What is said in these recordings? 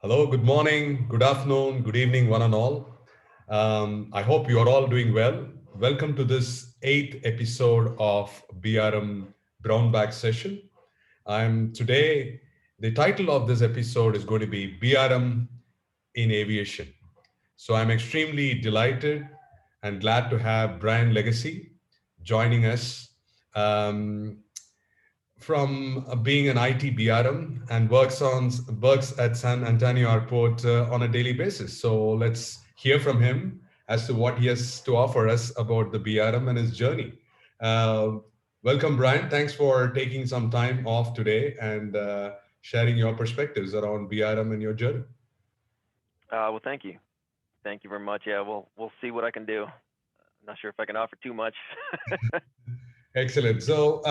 Hello, good morning, good afternoon, good evening, one and all. I hope you are all doing well. Welcome to this eighth episode of BRM BrownBag session. I'm today, the title of this episode is going to be BRM in Aviation. So I'm extremely delighted and glad to have Brian Legacy joining us. Um, from being an IT BRM and works at San Antonio Airport on a daily basis. So let's hear from him as to what he has to offer us about the BRM and his journey. Uh, Welcome, Brian. Thanks for taking some time off today and sharing your perspectives around BRM and your journey. Well, thank you. Thank you very much. Yeah, we'll see what I can do. I'm not sure if I can offer too much. Excellent. So,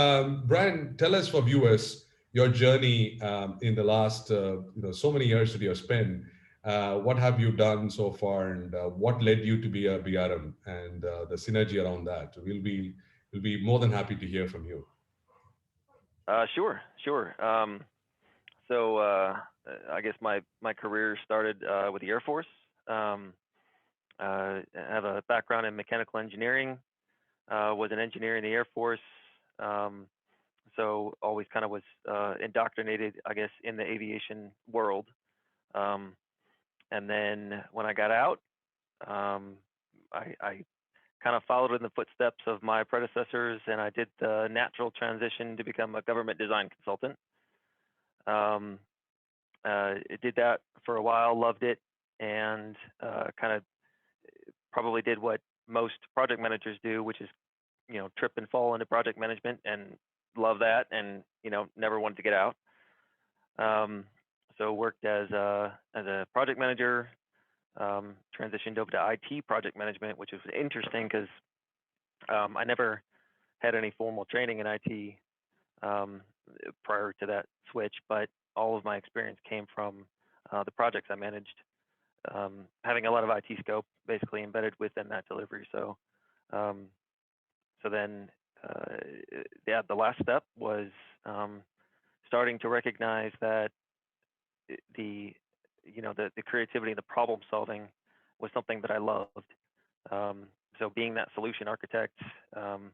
Brian, tell us for viewers your journey in the last, so many years that you have spent. What have you done so far, and what led you to be a BRM, and the synergy around that? We'll be more than happy to hear from you. Sure. So I guess my career started with the Air Force. Um, I have a background in mechanical engineering. Was an engineer in the Air Force. Um, so always kind of was indoctrinated, I guess, in the aviation world. Um, and then when I got out, um, I kind of followed in the footsteps of my predecessors, and I did the natural transition to become a government design consultant. Um, did that for a while, loved it, and kind of probably did what most project managers do, which is trip and fall into project management, and love that, and never wanted to get out. Um, so worked as a project manager, transitioned over to IT project management, which was interesting because I never had any formal training in IT um, prior to that switch, but all of my experience came from the projects I managed, having a lot of IT scope basically embedded within that delivery. Um, so then, uh, yeah, the last step was um, starting to recognize that the the creativity and the problem solving was something that I loved. Um, so being that solution architect, um,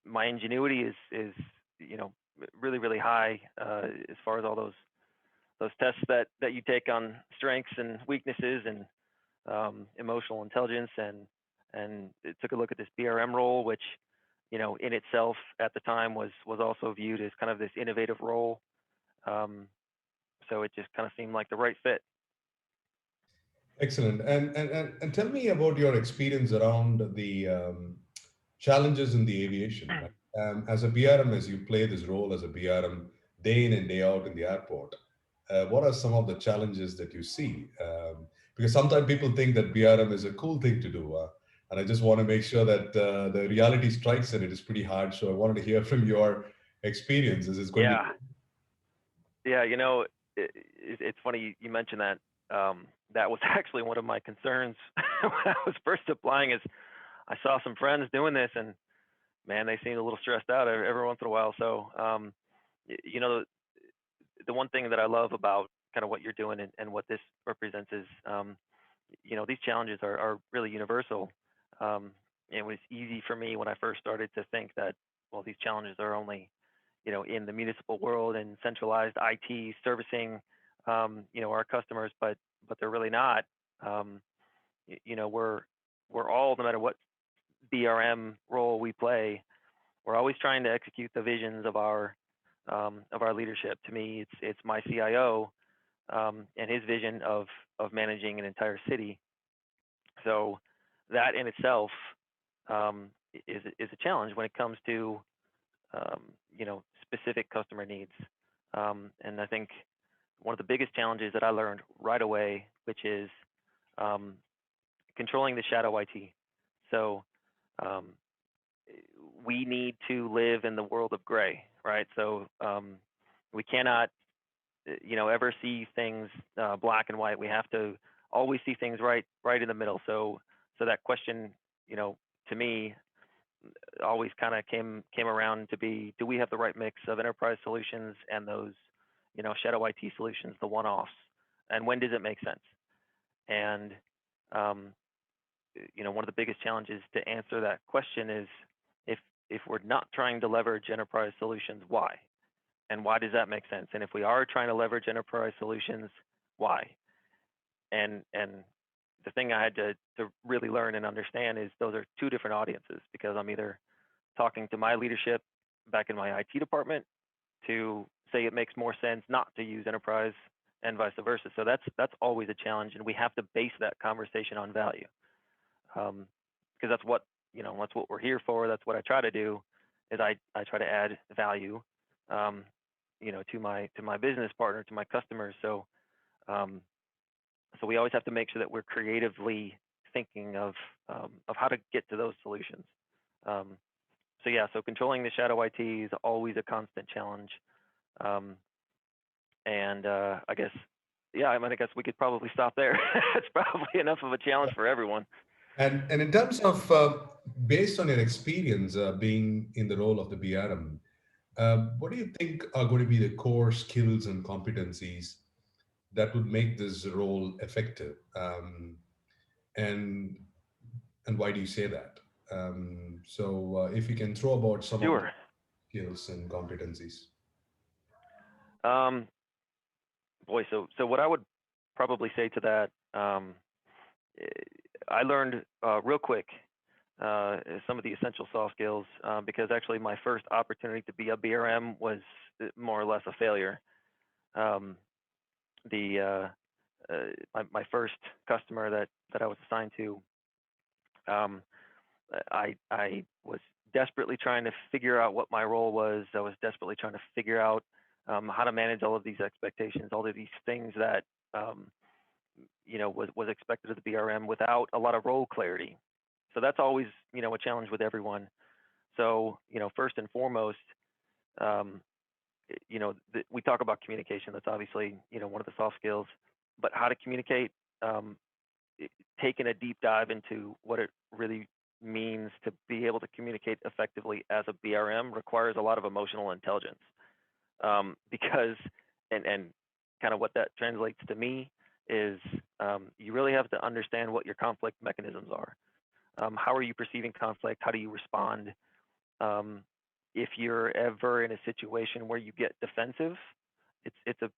my ingenuity is you know really high as far as all those tests that you take on strengths and weaknesses and emotional intelligence, and it took a look at this BRM role, which in itself at the time was also viewed as kind of this innovative role. Um, so it just kind of seemed like the right fit. Excellent. And tell me about your experience around the challenges in the aviation. Right? As a BRM, as you play this role as a BRM day in and day out in the airport, what are some of the challenges that you see? Because sometimes people think that BRM is a cool thing to do. And I just want to make sure that the reality strikes and it is pretty hard. So I wanted to hear from your experiences. It's going to be. Yeah, yeah. It's funny you mentioned that. That was actually one of my concerns when I was first applying. Is I saw some friends doing this, and man, they seemed a little stressed out every once in a while. So, the one thing that I love about kind of what you're doing and what this represents is, these challenges are really universal. It was easy for me when I first started to think that, well, these challenges are only, in the municipal world and centralized IT servicing, our customers, but they're really not. Um, we're all, no matter what BRM role we play, we're always trying to execute the visions of our leadership. To me, it's my CIO and his vision of managing an entire city. So that in itself is a challenge when it comes to specific customer needs. And I think one of the biggest challenges that I learned right away, which is um, controlling the shadow IT. So um, we need to live in the world of gray, right? So we cannot, ever see things black and white. We have to always see things right in the middle. So that question, to me, always kind of came around to be: do we have the right mix of enterprise solutions and those, shadow IT solutions, the one-offs? and when does it make sense? And um, one of the biggest challenges to answer that question is if if we're not trying to leverage enterprise solutions, why? And why does that make sense? And if we are trying to leverage enterprise solutions, why? And the thing I had to really learn and understand is those are two different audiences, because I'm either talking to my leadership back in my IT department to say it makes more sense not to use enterprise, and vice versa. So that's always a challenge, and we have to base that conversation on value, because that's what we're here for. That's what I try to do, is I try to add value, um, to my business partner, to my customers. Um, so we always have to make sure that we're creatively thinking of how to get to those solutions. Um, so yeah, so controlling the shadow IT is always a constant challenge. Um, and I guess, yeah, I guess we could probably stop there. It's probably enough of a challenge for everyone. And in terms of based on your experience being in the role of the BRM, what do you think are going to be the core skills and competencies that would make this role effective? And and why do you say that? If you can throw about some of the Sure. skills and competencies. Um, Boy, so what I would probably say to that, eh, I learned real quick some of the essential soft skills, because actually my first opportunity to be a BRM was more or less a failure. Um, the my first customer that I was assigned to, um, I was desperately trying to figure out what my role was. I was desperately trying to figure out how to manage all of these expectations, all of these things that um, was expected of the BRM without a lot of role clarity. So that's always a challenge with everyone. So first and foremost, um, we talk about communication. That's obviously one of the soft skills, but how to communicate, um, taking a deep dive into what it really means to be able to communicate effectively as a BRM requires a lot of emotional intelligence, because and kind of what that translates to me is, you really have to understand what your conflict mechanisms are. How are you perceiving conflict? How do you respond? Um, if you're ever in a situation where you get defensive, it's a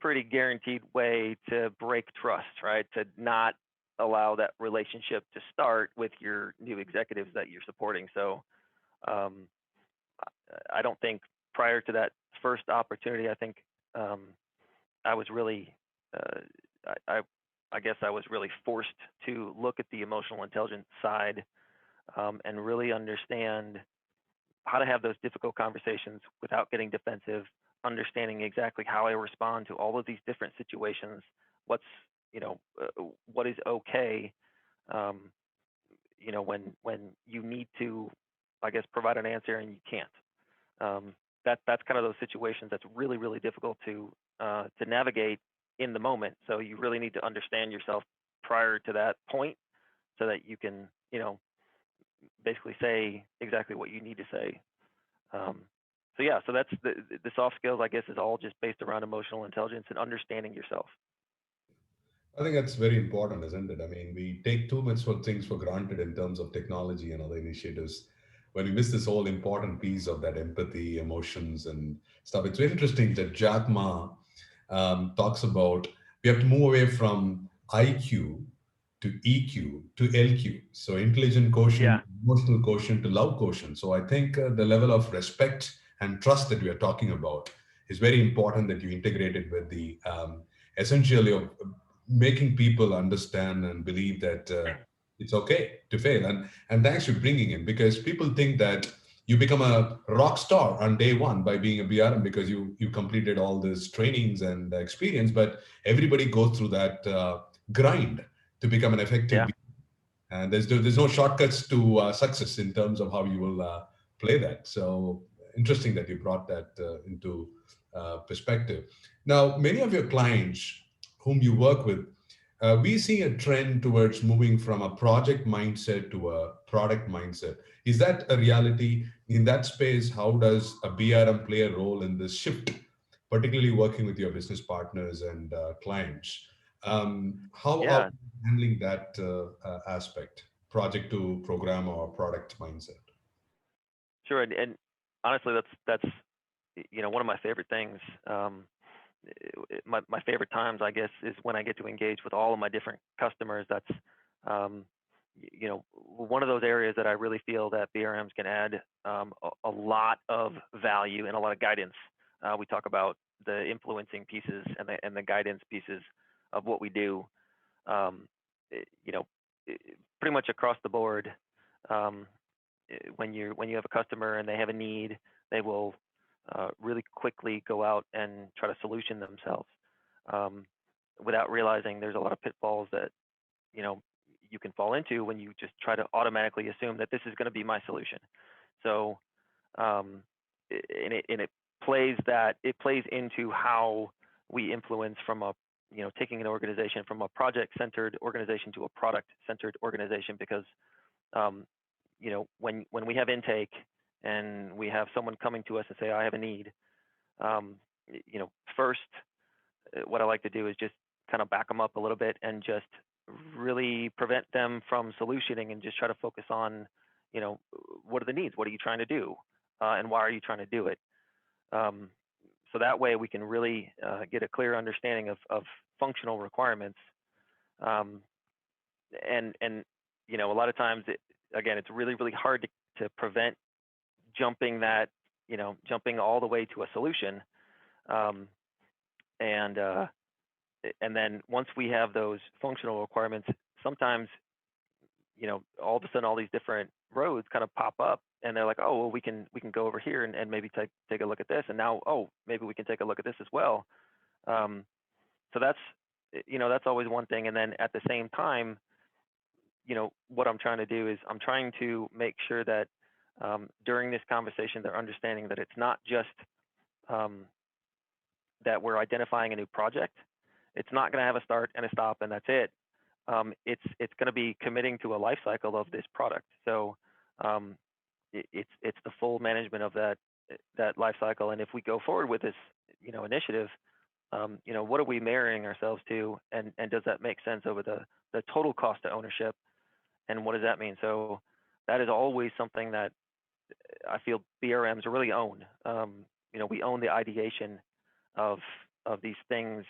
pretty guaranteed way to break trust, right? To not allow that relationship to start with your new executives that you're supporting. So um, I don't think prior to that first opportunity, I think um, I was really, uh, I guess I was really forced to look at the emotional intelligence side, and really understand how to have those difficult conversations without getting defensive, understanding exactly how I respond to all of these different situations, what's, what is okay, um, when you need to, I guess, provide an answer and you can't. Um, that's kind of those situations that's really, really difficult to navigate in the moment. So you really need to understand yourself prior to that point so that you can, basically say exactly what you need to say. Um, so yeah, so that's the soft skills, I guess, is all just based around emotional intelligence and understanding yourself. I think that's very important, isn't it? I mean, we take too much for things for granted in terms of technology and other initiatives. When we miss this whole important piece of that empathy, emotions, and stuff, it's very interesting that Jack Ma talks about we have to move away from IQ to EQ to LQ. So intelligent Yeah. quotient, emotional quotient to love quotient. So I think the level of respect and trust that we are talking about is very important that you integrate it with the essentially of making people understand and believe that it's okay to fail. And thanks for bringing in, because people think that you become a rock star on day one by being a BRM because you completed all this trainings and experience, but everybody goes through that grind to become an effective Yeah. BRM. And there's no shortcuts to success in terms of how you will play that. So interesting that you brought that into perspective. Now, many of your clients whom you work with, we see a trend towards moving from a project mindset to a product mindset. Is that a reality in that space? How does a BRM play a role in this shift, particularly working with your business partners and clients. How are Yeah, you handling that aspect, project to program or product mindset? sure. And honestly, that's one of my favorite things. My favorite times, I guess, is when I get to engage with all of my different customers. That's um, one of those areas that I really feel that BRMs can add a lot of value and a lot of guidance. We talk about the influencing pieces and the guidance pieces of what we do. Um, you know, pretty much across the board. Um, when you have a customer and they have a need, they will really quickly go out and try to solution themselves um, without realizing there's a lot of pitfalls that you know you can fall into when you just try to automatically assume that this is going to be my solution. So um, and it plays into how we influence from a taking an organization from a project centered organization to a product centered organization because um, when we have intake and we have someone coming to us and say, I have a need, first, what I like to do is just kind of back them up a little bit and just really prevent them from solutioning and just try to focus on, what are the needs? What are you trying to do? And why are you trying to do it? Um, so that way we can really get a clear understanding of functional requirements. Um, and a lot of times, again, it's really, really hard to prevent jumping jumping all the way to a solution. Um, and and then once we have those functional requirements, sometimes all of a sudden all these different roads kind of pop up, and they're like, oh, well, we can go over here and maybe take a look at this, and now, oh, maybe we can take a look at this as well. Um, so that's always one thing, and then at the same time, what I'm trying to do is I'm trying to make sure that during this conversation, they're understanding that it's not just um, that we're identifying a new project. It's not going to have a start and a stop, and that's it. It's going to be committing to a life cycle of this product. So um, it's the full management of that life cycle. And if we go forward with this initiative, what are we marrying ourselves to, and does that make sense over the total cost of ownership, and what does that mean? So that is always something that I feel BRMs really own. We own the ideation of these things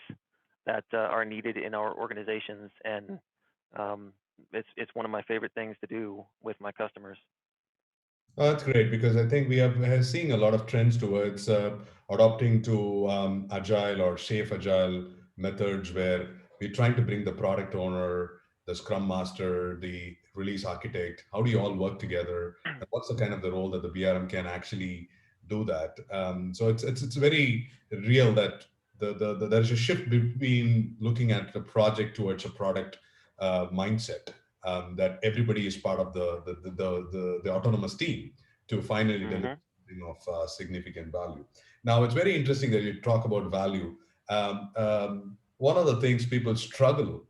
that are needed in our organizations, and um, it's one of my favorite things to do with my customers. Oh, that's great because I think we are seeing a lot of trends towards adopting to agile or safe agile methods where we're trying to bring the product owner, the scrum master, the release architect. How do you all work together? And what's the kind of the role that the BRM can actually do that? So it's very real that there's a shift between looking at the project towards a product mindset, that everybody is part of the autonomous team to finally deliver Hmm. something of significant value. Now, it's very interesting that you talk about value. One of the things people struggle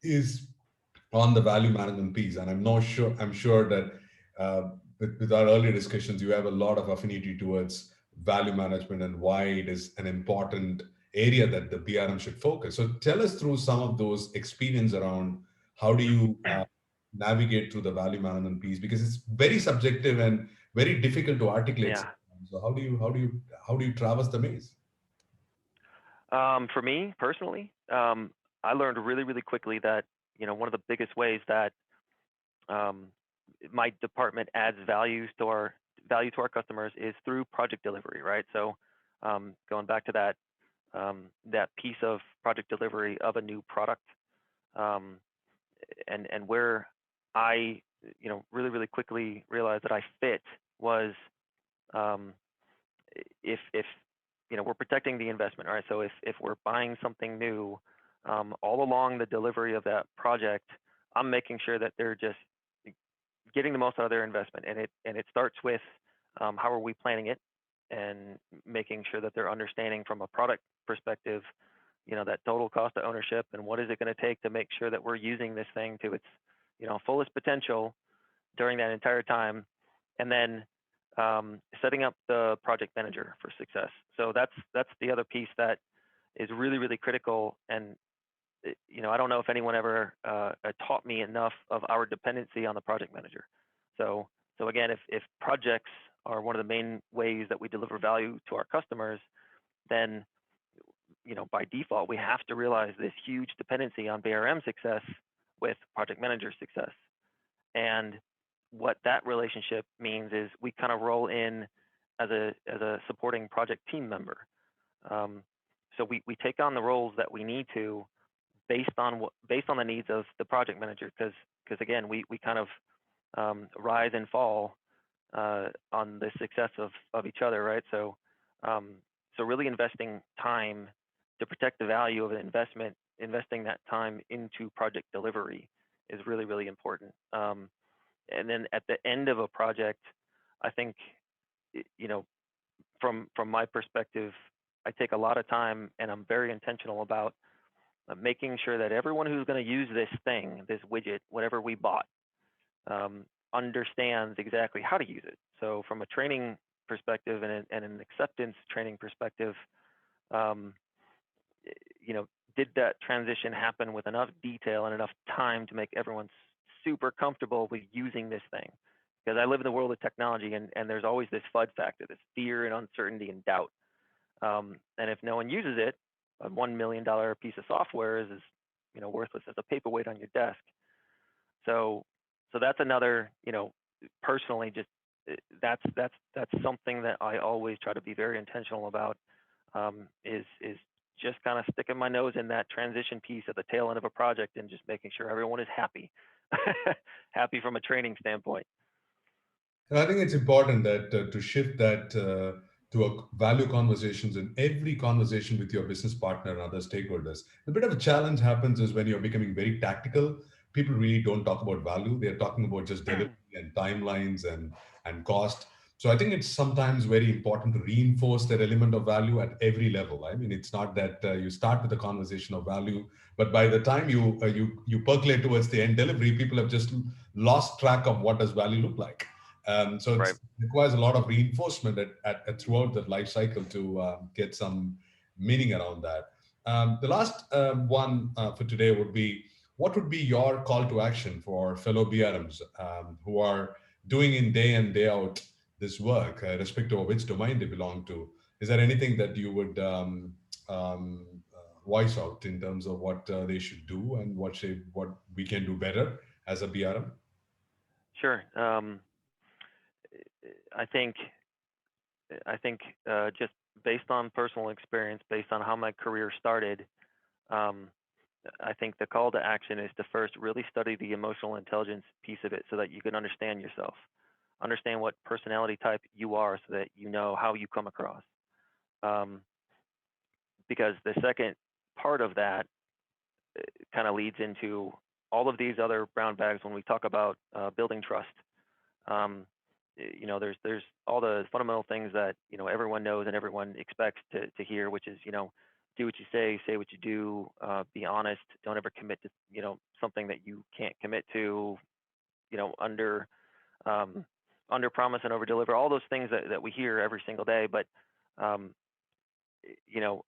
is on the value management piece, and I'm sure that with our earlier discussions, you have a lot of affinity towards value management and why it is an important area that the BRM should focus. So tell us through some of those experience around how do you navigate through the value management piece, because it's very subjective and very difficult to articulate Yeah. sometimes. So how do you traverse the maze? For me personally, I learned really, really quickly that one of the biggest ways that um, my department adds value to our customers is through project delivery, right? So going back to that piece of project delivery of a new product, um, and where I really, really quickly realized that I fit was um, if we're protecting the investment, right? So if we're buying something new, all along the delivery of that project, I'm making sure that they're just getting the most out of their investment, and it starts with how are we planning it, and making sure that they're understanding from a product perspective, that total cost of ownership, and what is it going to take to make sure that we're using this thing to its fullest potential during that entire time, and then setting up the project manager for success. So that's the other piece that is really really critical. And I don't know if anyone ever taught me enough of our dependency on the project manager. So again, if projects are one of the main ways that we deliver value to our customers, then by default we have to realize this huge dependency on BRM success with project manager success. And what that relationship means is we kind of roll in as a supporting project team member. Um, so we take on the roles that we need to based on the needs of the project manager, because again we kind of rise and fall on the success of each other, right? Um, so really investing time to protect the value of an investment, investing that time into project delivery is really really important. And then at the end of a project, I think you know from my perspective, I take a lot of time and I'm very intentional about making sure that everyone who's going to use this thing, this widget, whatever we bought, um, understands exactly how to use it. So from a training perspective and an acceptance training perspective, um, you know, did that transition happen with enough detail and enough time to make everyone super comfortable with using this thing? Because I live in the world of technology, and there's always this FUD factor, this fear and uncertainty and doubt. And if no one uses it, a $1 million piece of software is worthless as a paperweight on your desk. So that's another, personally, just that's something that I always try to be very intentional about. Is just kind of sticking my nose in that transition piece at the tail end of a project and just making sure everyone is happy, happy from a training standpoint. And I think it's important that to shift that to a value conversations in every conversation with your business partner and other stakeholders. A bit of a challenge happens is when you're becoming very tactical. People really don't talk about value. They're talking about just delivery and timelines and cost. So I think it's sometimes very important to reinforce that element of value at every level. I mean, it's not that you start with a conversation of value, but by the time you percolate towards the end delivery, people have just lost track of what does value look like. So it Right. requires a lot of reinforcement throughout the life cycle to get some meaning around that. The last one for today would be, what would be your call to action for fellow BRMs who are doing in day in, day out this work, irrespective of which domain they belong to? Is there anything that you would voice out in terms of what they should do and what we can do better as a BRM? Sure. I think just based on personal experience, based on how my career started, um, I think the call to action is to first really study the emotional intelligence piece of it so that you can understand yourself, understand what personality type you are so that you know how you come across. Um, because the second part of that kind of leads into all of these other brown bags when we talk about building trust. Um, there's all the fundamental things that everyone knows and everyone expects to hear, which is do what you say what you do, be honest, don't ever commit to something that you can't commit to, under under promise and over deliver, all those things that we hear every single day. But um, you know,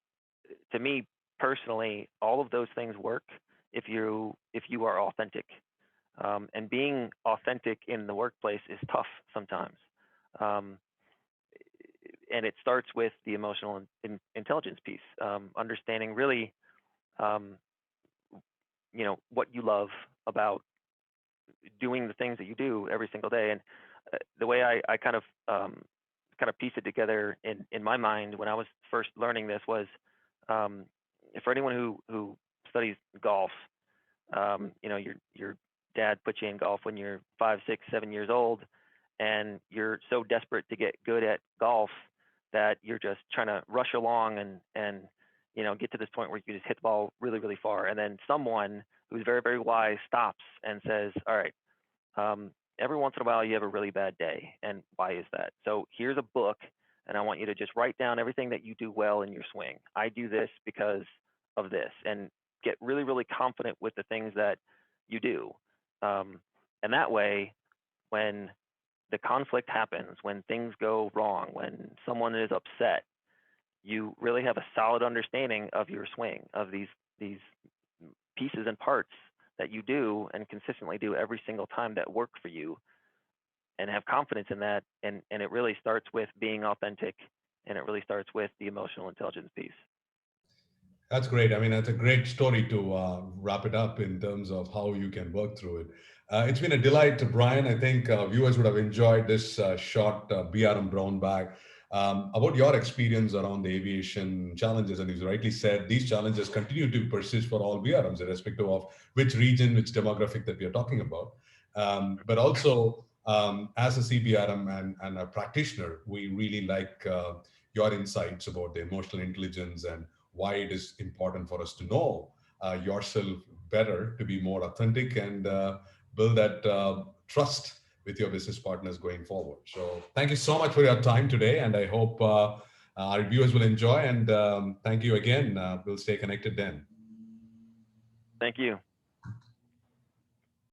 to me personally, all of those things work if you are authentic. And being authentic in the workplace is tough sometimes. Um, and it starts with the emotional intelligence piece, understanding really, um, what you love about doing the things that you do every single day. And the way I kind of piece it together in my mind when I was first learning this was, um, for anyone who studies golf, your dad put you in golf when you're 5, 6, 7 years old, and you're so desperate to get good at golf that you're just trying to rush along and get to this point where you just hit the ball really really far, and then someone who's very very wise stops and says, all right, every once in a while you have a really bad day, and why is that? So here's a book, and I want you to just write down everything that you do well in your swing. I do this because of this, and get really really confident with the things that you do. um, and that way, when the conflict happens, when things go wrong, when someone is upset, you really have a solid understanding of your swing, of these pieces and parts that you do and consistently do every single time that work for you, and have confidence in that. And it really starts with being authentic, and it really starts with the emotional intelligence piece. That's great. I mean, that's a great story to wrap it up in terms of how you can work through it. It's been a delight, Brian. I think viewers would have enjoyed this short BRM Brown Bag about your experience around the aviation challenges. And as you rightly said, these challenges continue to persist for all BRMs, irrespective of which region, which demographic that we are talking about. But also, as a CBRM and a practitioner, we really like your insights about the emotional intelligence and why it is important for us to know yourself better, to be more authentic, and build that trust with your business partners going forward. So thank you so much for your time today, and I hope our viewers will enjoy, and thank you again. We'll stay connected then. Thank you.